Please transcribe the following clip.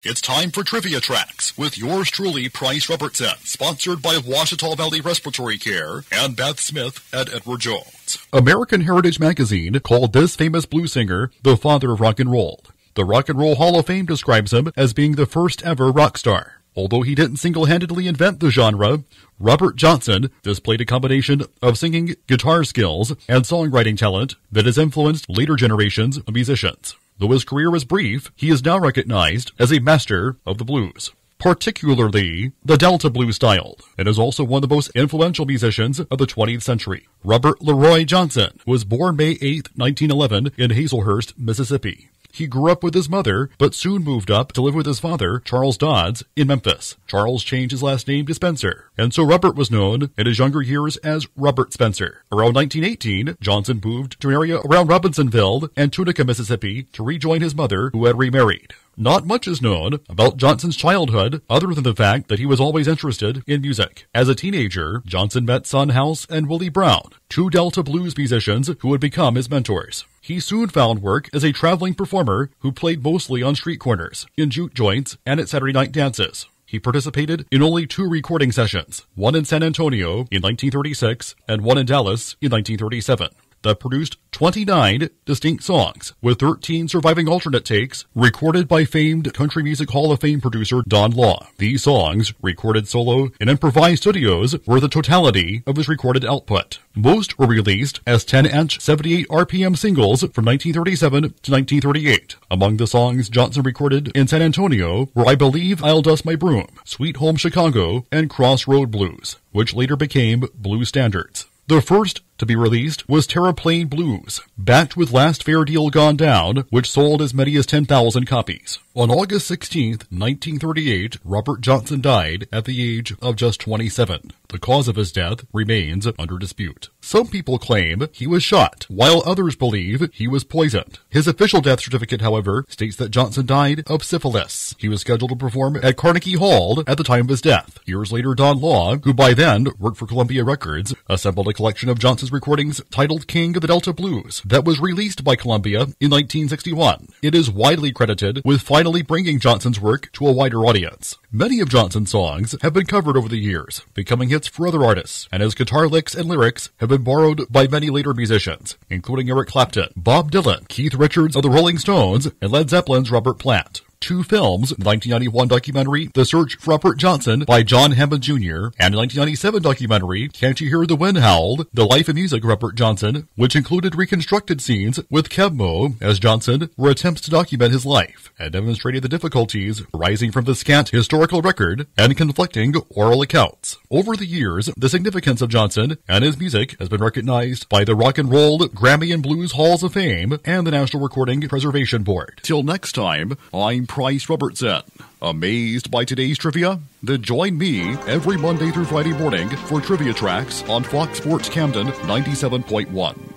It's time for Trivia Tracks with yours truly, Price Robertson, sponsored by Washita Valley Respiratory Care and Beth Smith at Edward Jones. American Heritage Magazine called this famous blues singer the father of rock and roll. The Rock and Roll Hall of Fame describes him as being the first ever rock star. Although he didn't single-handedly invent the genre, Robert Johnson displayed a combination of singing, guitar skills, and songwriting talent that has influenced later generations of musicians. Though his career was brief, he is now recognized as a master of the blues, particularly the Delta blues style, and is also one of the most influential musicians of the 20th century. Robert Leroy Johnson was born May 8, 1911 in Hazelhurst, Mississippi. He grew up with his mother, but soon moved up to live with his father, Charles Dodds, in Memphis. Charles changed his last name to Spencer, and so Robert was known in his younger years as Robert Spencer. Around 1918, Johnson moved to an area around Robinsonville and Tunica, Mississippi, to rejoin his mother, who had remarried. Not much is known about Johnson's childhood other than the fact that he was always interested in music. As a teenager, Johnson met Son House and Willie Brown, two Delta blues musicians who would become his mentors. He soon found work as a traveling performer who played mostly on street corners, in juke joints, and at Saturday night dances. He participated in only 2 recording sessions, one in San Antonio in 1936 and one in Dallas in 1937. That produced 29 distinct songs, with 13 surviving alternate takes, recorded by famed Country Music Hall of Fame producer Don Law. These songs, recorded solo in improvised studios, were the totality of his recorded output. Most were released as 10-inch, 78 RPM singles from 1937 to 1938. Among the songs Johnson recorded in San Antonio were I Believe I'll Dust My Broom, Sweet Home Chicago, and Crossroad Blues, which later became blues standards. The first to be released was Terraplane Blues, backed with Last Fair Deal Gone Down, which sold as many as 10,000 copies. On August 16, 1938, Robert Johnson died at the age of just 27. The cause of his death remains under dispute. Some people claim he was shot, while others believe he was poisoned. His official death certificate, however, states that Johnson died of syphilis. He was scheduled to perform at Carnegie Hall at the time of his death. Years later, Don Law, who by then worked for Columbia Records, assembled a collection of Johnson's recordings titled King of the Delta Blues that was released by Columbia in 1961. It is widely credited with finally bringing Johnson's work to a wider audience. Many of Johnson's songs have been covered over the years, becoming hits for other artists, and his guitar licks and lyrics have been borrowed by many later musicians, including Eric Clapton, Bob Dylan, Keith Richards of the Rolling Stones, and Led Zeppelin's Robert Plant. 2 films, the 1991 documentary The Search for Robert Johnson by John Hammond Jr., and the 1997 documentary Can't You Hear the Wind Howl? The Life and Music of Robert Johnson, which included reconstructed scenes with Kev Mo as Johnson, were attempts to document his life and demonstrated the difficulties arising from the scant historical record and conflicting oral accounts. Over the years, the significance of Johnson and his music has been recognized by the Rock and Roll, Grammy and Blues Halls of Fame and the National Recording Preservation Board. Till next time, I'm Price Robertson. Amazed by today's trivia? Then join me every Monday through Friday morning for Trivia Tracks on Fox Sports Camden 97.1.